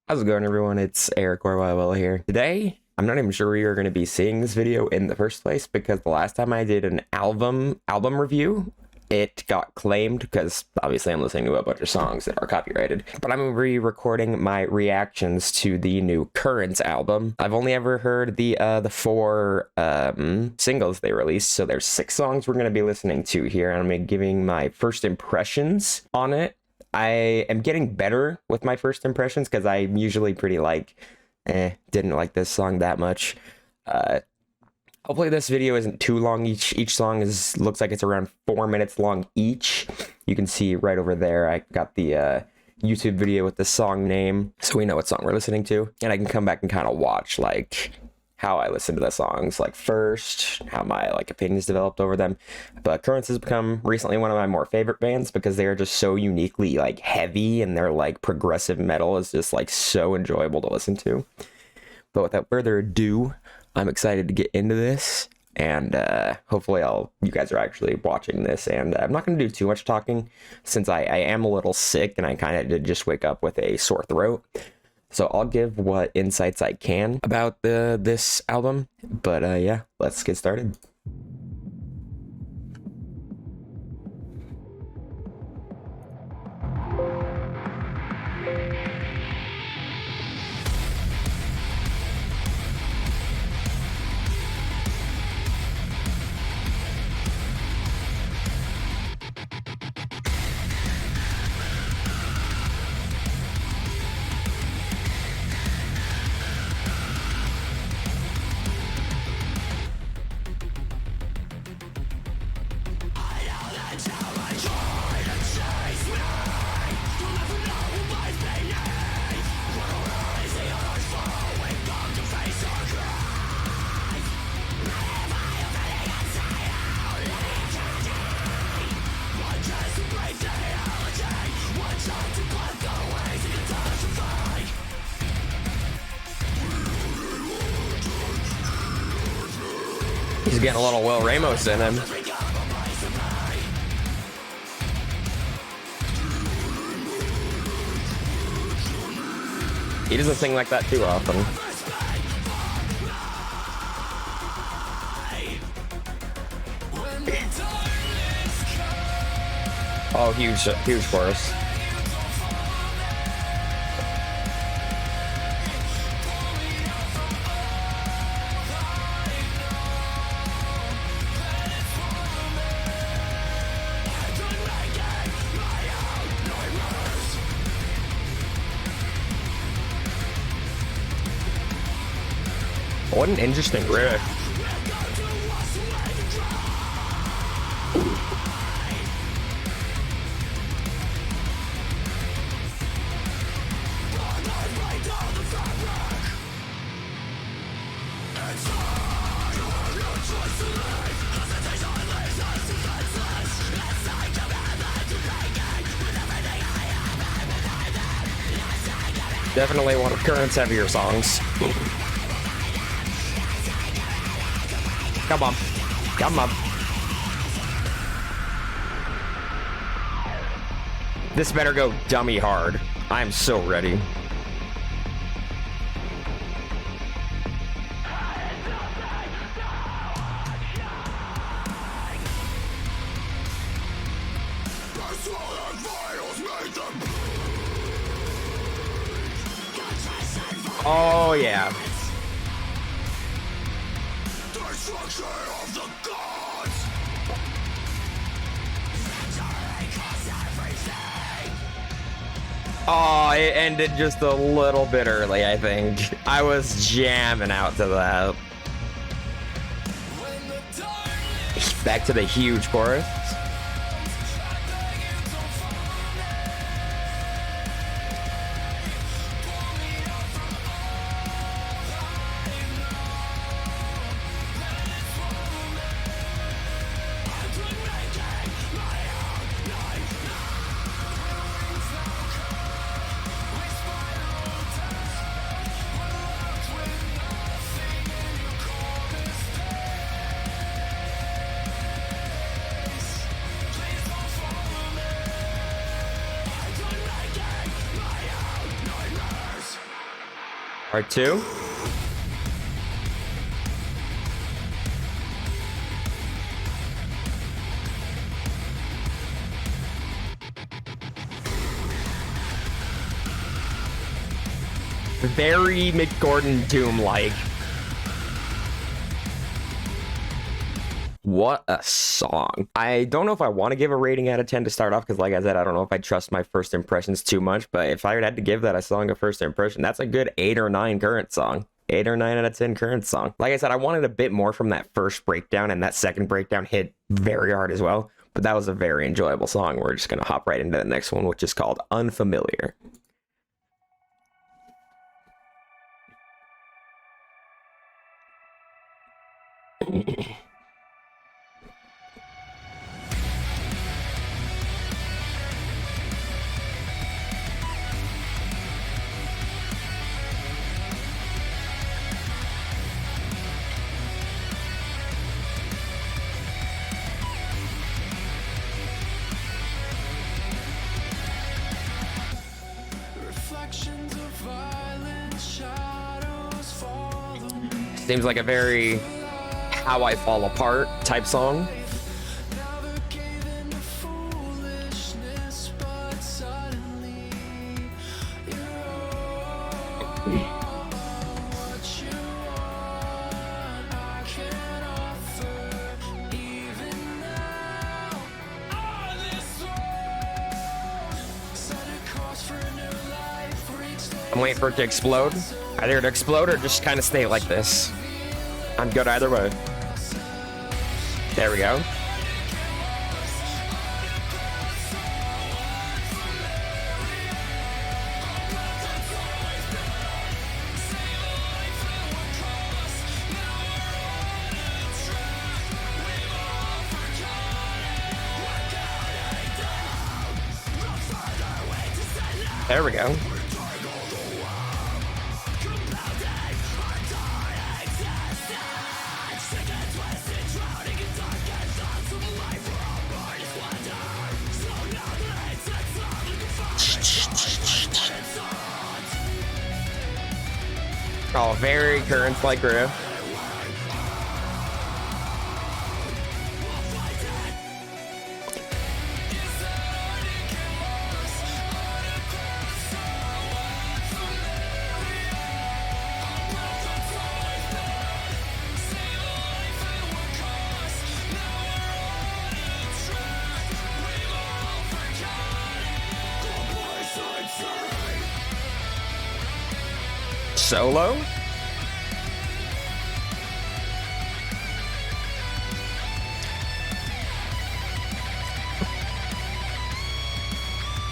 How's it going, everyone? It's Eric Orwell here. Today, I'm not even sure we are going to be seeing this video in the first place because the last time I did an album review, it got claimed because obviously I'm listening to a bunch of songs that are copyrighted. But I'm re-recording my reactions to the new Currents album. I've only ever heard the four singles they released, so there's 6 songs we're going to be listening to here, and I'm giving my first impressions on it. I am getting better with my first impressions because I'm usually pretty didn't like this song that much. Hopefully this video isn't too long. Each song looks like it's around 4 minutes long each. You can see right over there, I got the YouTube video with the song name, so we know what song we're listening to. And I can come back and kind of watch how I listen to the songs first, how my opinions developed over them. But Currents has become recently one of my more favorite bands because they are just so uniquely heavy, and their progressive metal is just so enjoyable to listen to. But without further ado, I'm excited to get into this, and hopefully you guys are actually watching this. And I'm not going to do too much talking since I am a little sick, and I kind of did just wake up with a sore throat. So I'll give what insights I can about this album, but yeah, let's get started. He's getting a little Will Ramos in him. He doesn't sing like that too often. Oh, huge chorus. What an interesting riff. Definitely one of Currents' heavier songs. Come on. Come on. This better go dummy hard. I'm so ready. Oh, yeah. Oh, it ended just a little bit early, I think. I was jamming out to that. Back to the huge chorus. Part 2. Very Mick Gordon Doom-like. What a song. I don't know if I want to give a rating out of 10 to start off, because like I said, I don't know if I trust my first impressions too much, but if I had to give that a song a first impression, that's a good 8 or 9 current song. 8 or 9 out of 10 current song. Like I said, I wanted a bit more from that first breakdown, and that second breakdown hit very hard as well, but that was a very enjoyable song. We're just going to hop right into the next one, which is called Unfamiliar. Seems like a very How I Fall Apart type song. I'm waiting for it to explode. Either to explode or just kind of stay like this. I'm good either way. There we go. There we go. Oh, very current-like riff. Solo?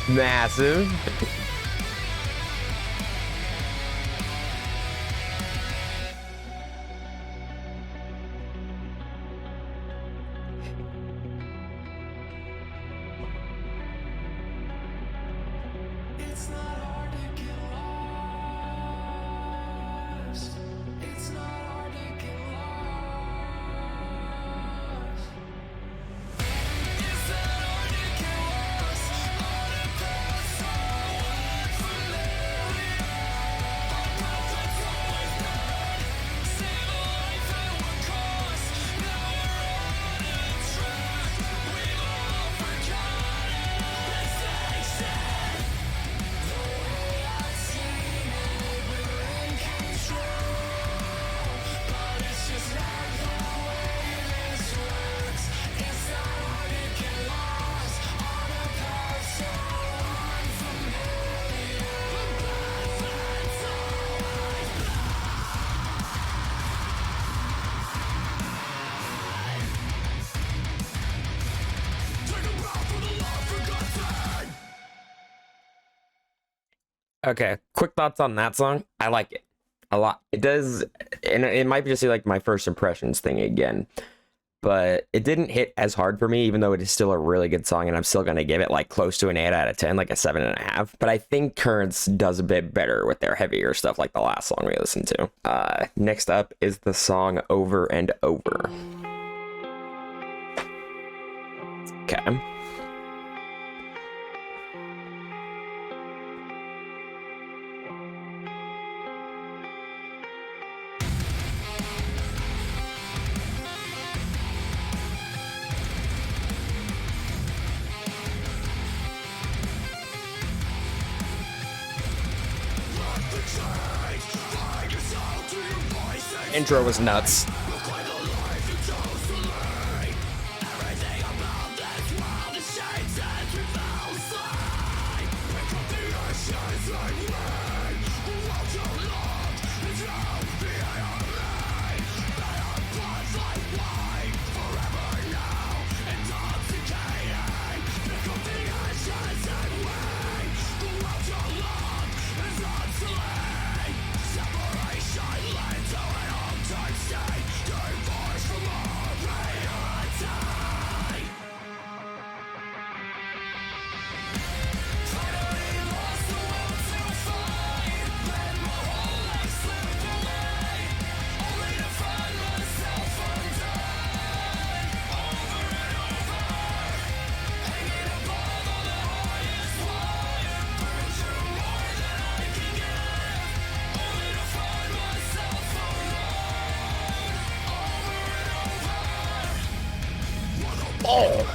Massive. Okay, quick thoughts on that song. I like it a lot. It does, and it might just be like my first impressions thing again, but it didn't hit as hard for me, even though it is still a really good song, and I'm still going to give it like close to an 8 out of 10, like a 7.5. But I think Currents does a bit better with their heavier stuff, like the last song we listened to. Next up is the song Over and Over. Okay. Intro was nuts. Oh!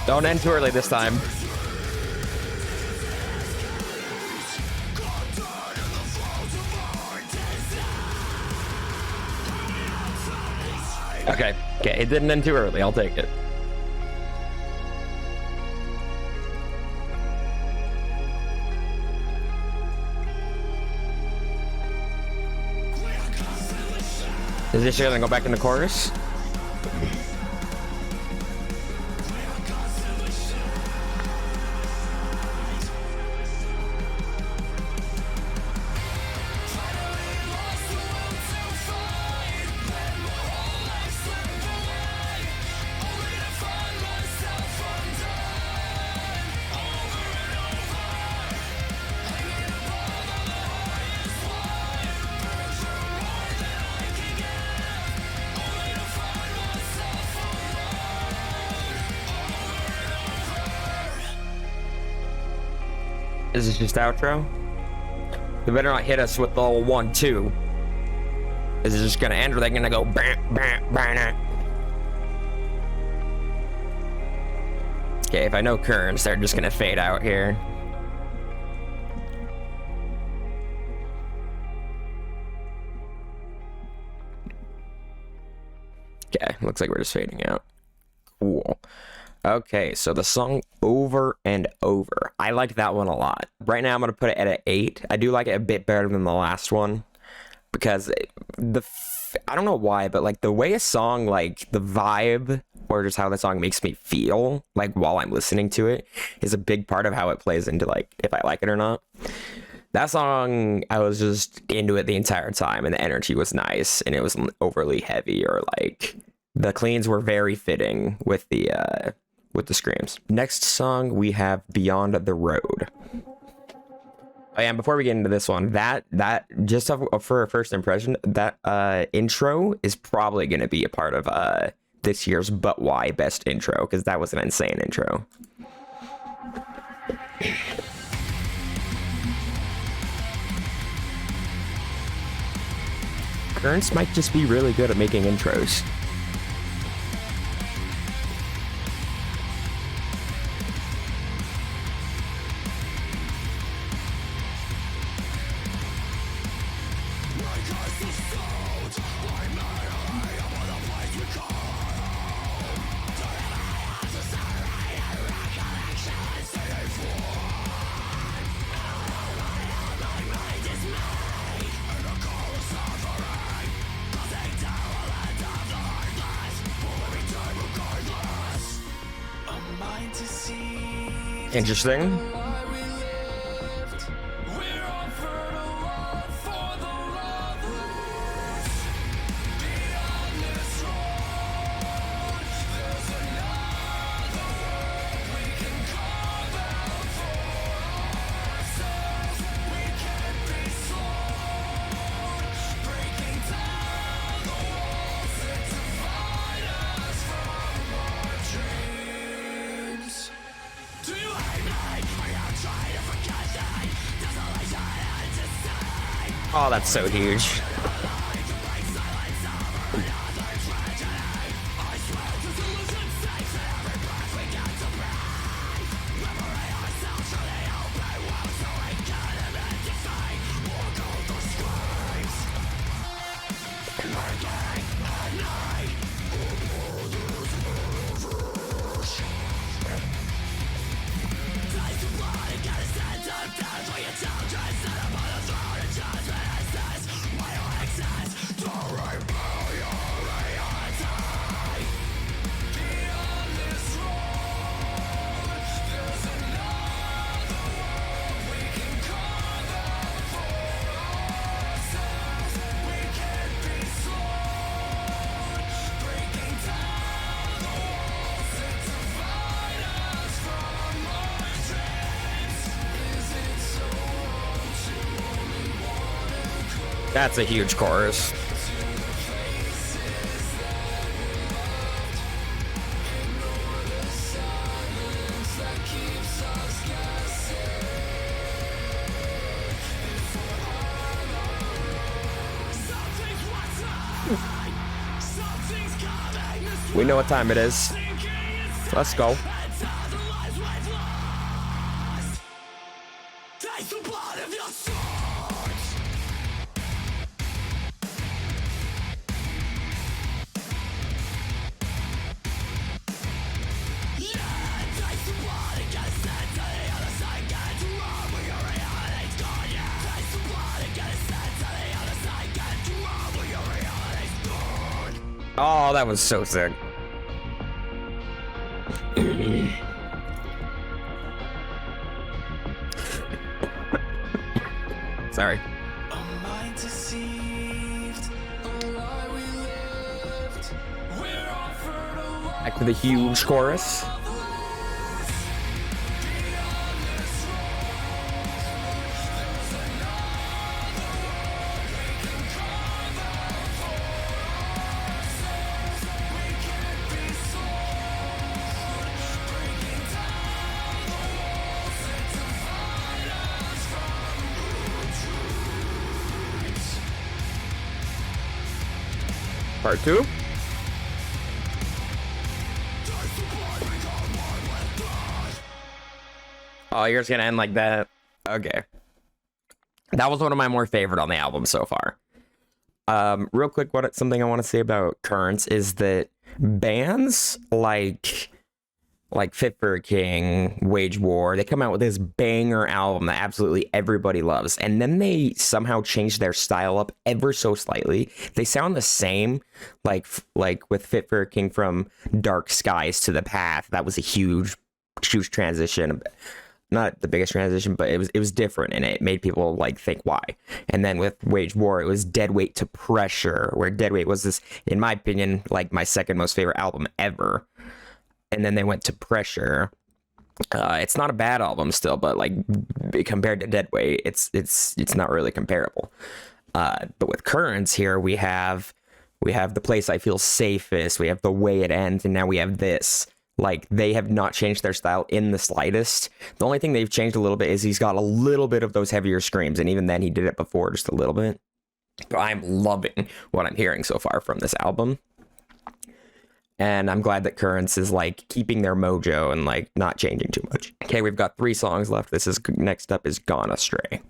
Don't end too early this time. Okay, it didn't end too early. I'll take it. Is this gonna go back in the chorus? Is this just outro? They better not hit us with the 1-2. Is it just gonna end or are they gonna go bam, bam, bam? Okay, if I know currents, they're just gonna fade out here. Okay, looks like we're just fading out. Cool. Okay, so the song Over and Over. I liked that one a lot. Right now I'm going to put it at an 8. I do like it a bit better than the last one. Because I don't know why, but like the way a song, like the vibe, or just how the song makes me feel, like while I'm listening to it, is a big part of how it plays into like if I like it or not. That song, I was just into it the entire time, and the energy was nice, and it wasn't overly heavy, or like the cleans were very fitting with the screams. Next song we have Beyond the Road. Oh, and before we get into this one, that just for a first impression, that intro is probably going to be a part of this year's But Why Best Intro, because that was an insane intro. Currents might just be really good at making intros. Interesting. Oh, that's so huge. That's a huge chorus. We know what time it is. Let's go. Oh, that was so sick. Sorry. Back to the huge chorus. Part 2. Oh, you're just gonna end like that? Okay. That was one of my more favorite on the album so far. Real quick, something I want to say about Currents is that bands like Fit for a King, Wage War, they come out with this banger album that absolutely everybody loves, and then they somehow change their style up ever so slightly. They sound the same, like with Fit for a King from Dark Skies to The Path. That was a huge transition. Not the biggest transition, but it was different, and it made people like think why. And then with Wage War, it was Deadweight to Pressure, where Deadweight was this, in my opinion, like my second most favorite album ever. And then they went to Pressure. It's not a bad album still, but like compared to Deadweight, it's not really comparable. But with Currents here, we have The Place I Feel Safest, we have The Way It Ends, and now we have this. Like, they have not changed their style in the slightest. The only thing they've changed a little bit is he's got a little bit of those heavier screams, and even then he did it before just a little bit. But I'm loving what I'm hearing so far from this album. And I'm glad that Currents is like keeping their mojo and like not changing too much. Okay, we've got 3 songs left. Next up is Gone Astray.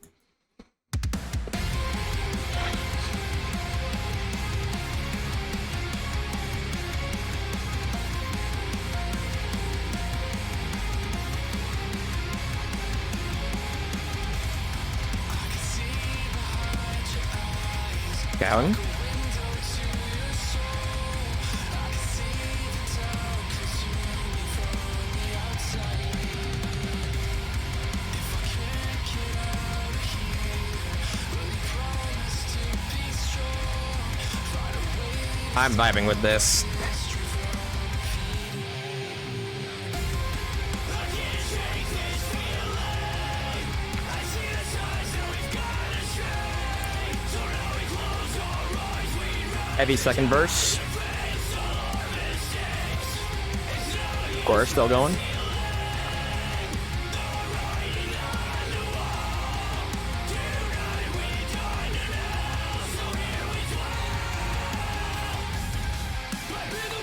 Down. I'm vibing with this. Heavy second verse. Chorus still going.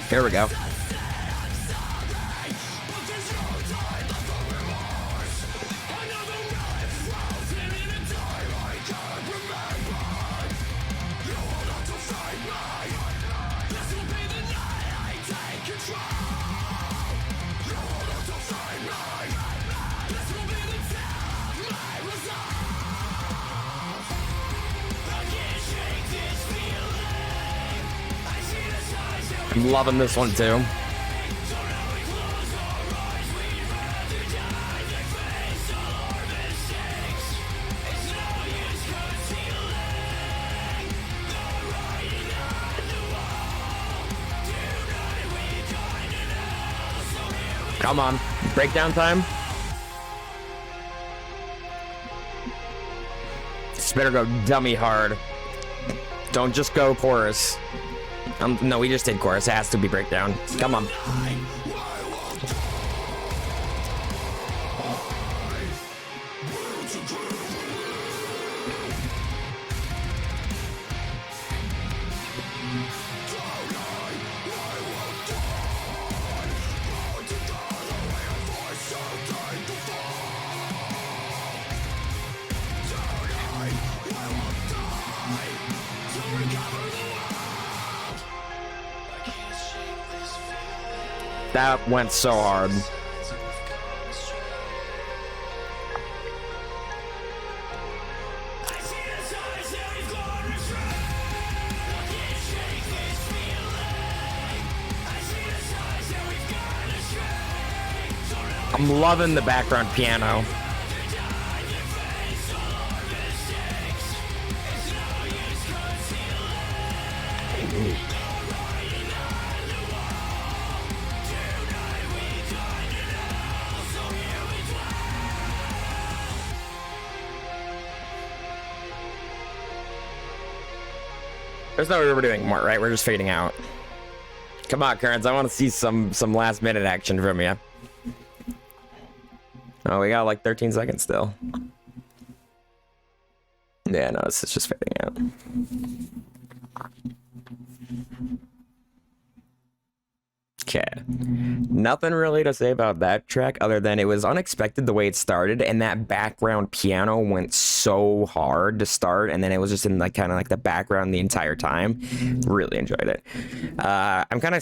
Here we go. I'm loving this one too. Come on, breakdown time. This better go dummy hard. Don't just go chorus. No, we just did chorus. It has to be breakdown. Come on. That went so hard. I'm loving the background piano. There's no way we're doing more, right? We're just fading out. Come on, Currents. I want to see some last minute action from you. Oh, we got like 13 seconds still. Yeah, no, it's just fading out. Okay. Nothing really to say about that track other than it was unexpected the way it started, and that background piano went so hard to start, and then it was just in like kind of like the background the entire time. Really enjoyed it. I'm kind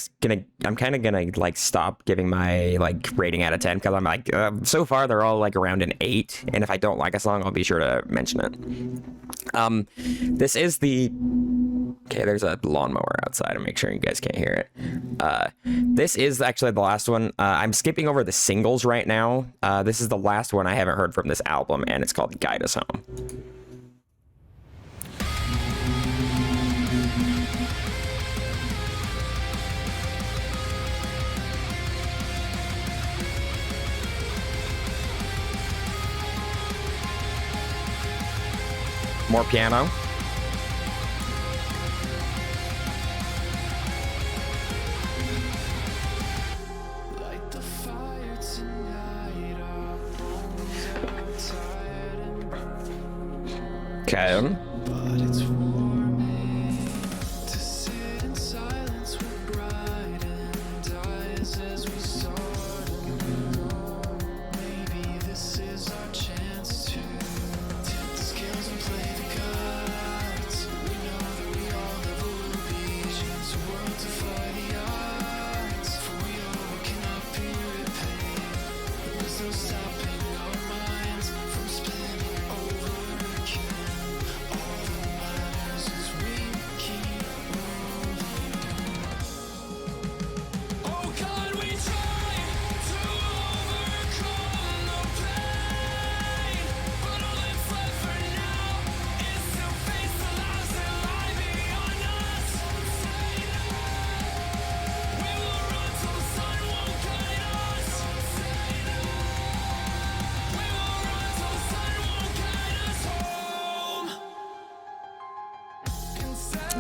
of gonna like stop giving my like rating out of 10 because I'm like so far they're all like around an 8, and if I don't like a song, I'll be sure to mention it. This is the okay. There's a lawnmower outside. To make sure you guys can't hear it. This is actually the last one. I'm skipping over the singles right now. This is the last one I haven't heard from this album, and it's called Guide Us Home. More piano. Okay.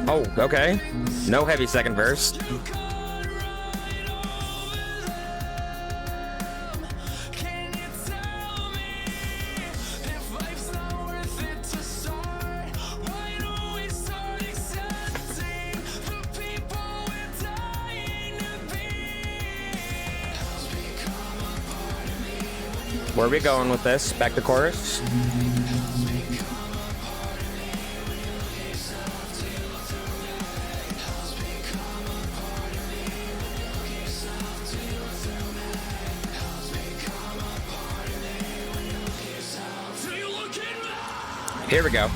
Oh, okay. No heavy second verse. Where are we going with this? Back to chorus? Here we go.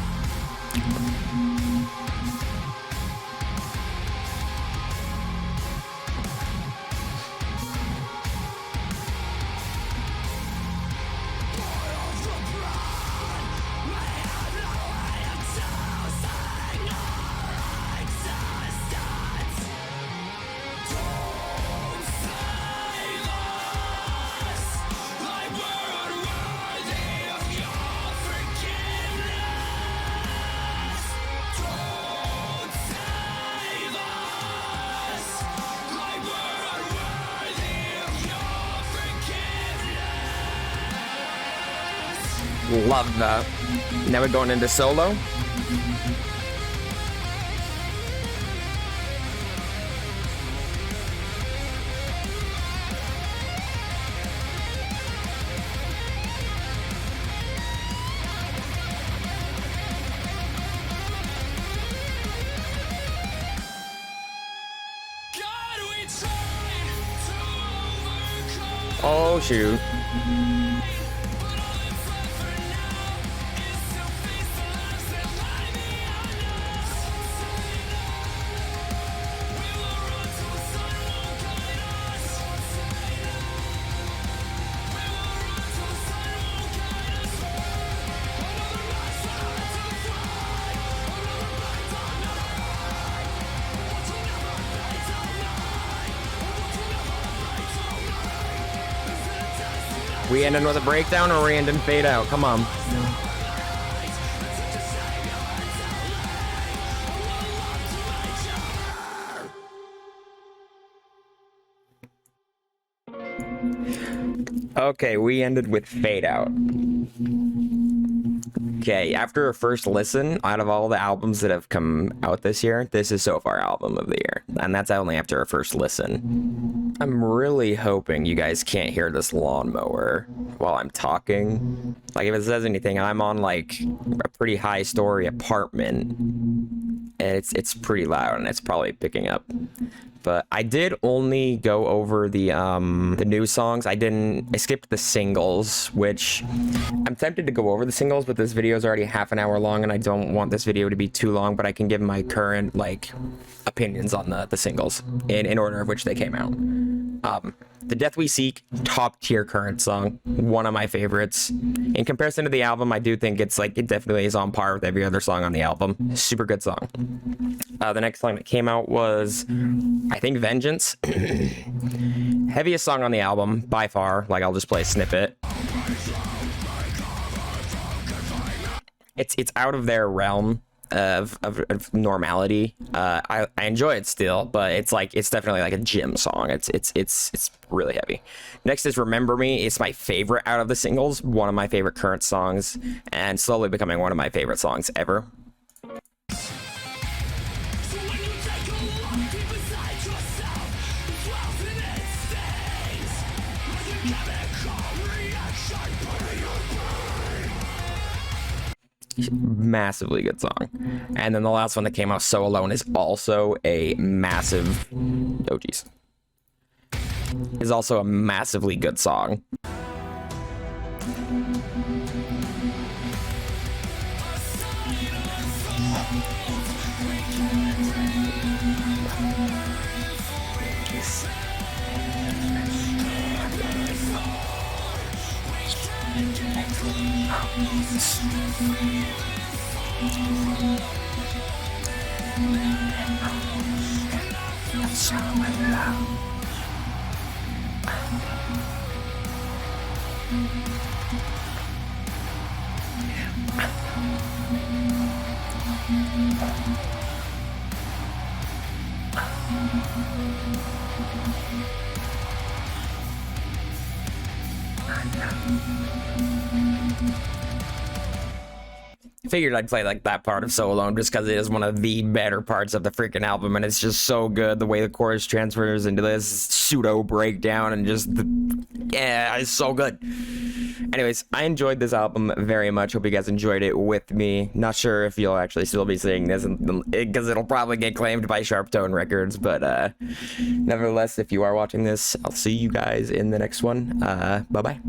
Love that. Now we're going into solo. Oh shoot. We ending with a breakdown or we ending fade out? Come on. Okay, we ended with fade out. Okay, after a first listen, out of all the albums that have come out this year, this is so far album of the year. And that's only after a first listen. I'm really hoping you guys can't hear this lawnmower while I'm talking. Like, if it says anything, I'm on, like, a pretty high-story apartment. And it's pretty loud, and it's probably picking up. But I did only go over the new songs. I skipped the singles, which I'm tempted to go over the singles, but this video is already half an hour long and I don't want this video to be too long, but I can give my current, like, opinions on the singles in order of which they came out. The Death We Seek, top tier current song, one of my favorites. In comparison to the album, I do think it definitely is on par with every other song on the album. Super good song. The next song that came out was, I think, Vengeance. Heaviest song on the album, by far. Like, I'll just play a snippet. It's out of their realm of normality. I enjoy it still, but it's definitely like a gym song. It's really heavy. Next is Remember Me. It's my favorite out of the singles, one of my favorite current songs, and slowly becoming one of my favorite songs ever. Massively good song. And then the last one that came out, So Alone, is also a massive is also a massively good song. Figured I'd play like that part of So Alone just because it is one of the better parts of the freaking album, and it's just so good the way the chorus transfers into this pseudo breakdown and just yeah, it's so good. Anyways, I enjoyed this album very much. Hope you guys enjoyed it with me. Not sure if you'll actually still be seeing this because it'll probably get claimed by Sharp Tone Records, but nevertheless, if you are watching this, I'll see you guys in the next one. Bye bye.